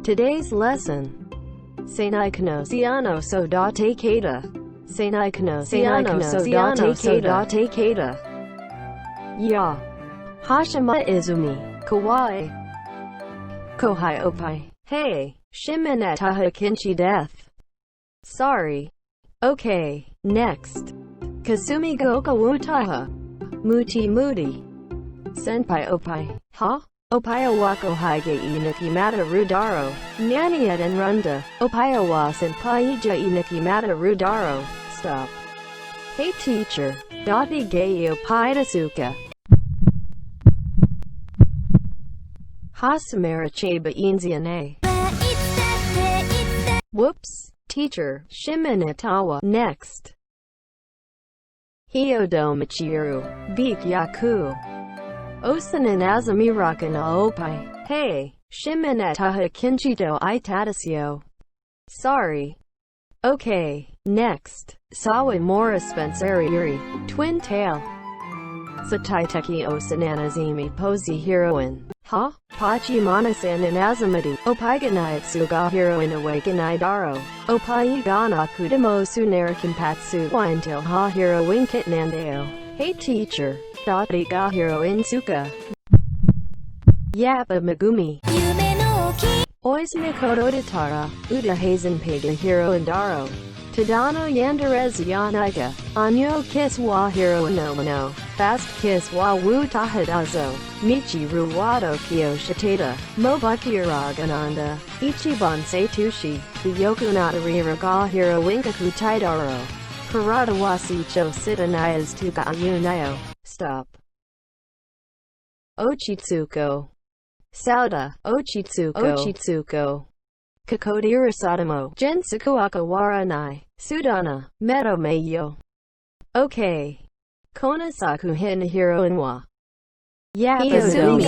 Today's lesson. Sanai kano siano so da te kata. Sanai kano siano so da te kata. Ya. Hashima Izumi. Kawaii. Kohai opai. Hey. Shimen taha kinchi death. Sorry. Okay. Next. Kasumi goka wutaha. Muti muti. Senpai opai. Ha? Opaya wako haige inaki mata rudaro. Nani et en runda. Opaya wa senpai ja inaki mata rudaro. Stop. Hey teacher. Dati geyo paidasuka. Hasamara chaba inziane. Whoops. Teacher. Shimenetawa. Next. Hiodomachiru. Bik yaku. Osanin azami na opai. Hey. Shimenetaha kinchito itatasuyo. Sorry. Okay. Next. Sawa mora spenceriri. Twin tail. Sataiteki osananazimi posi heroine. Ha? Pachi manasan and azamadi. Opaiganai tsuga heroine awakenai daro. Opai gana kudamo sunarikan patsu wintil ha heroine kitnandeo. Hey teacher. Dati ga heroine suka. Yappa Megumi. Ois Mikoto Datara. Uda Hazen Pega heroine daro. Tadano Yanderez Yaniga. Anyo kiss wa hero no. Fast kiss wa wu tahadazo. Michi ruwado kyo shitata. Mobakira gananda. Ichiban seitushi. Yokunatari raga hero winkaku taidaro. Parrot wasicho sitanayas tuka ayunayo. Stop. Ochitsuko. Sauda. Ochitsuko. Kakodira Sadamo. Jensuku Akawara Nai. Sudana. Meto Meyo. Okay. Konasaku Hin Heroine wa. Yappa Megumi.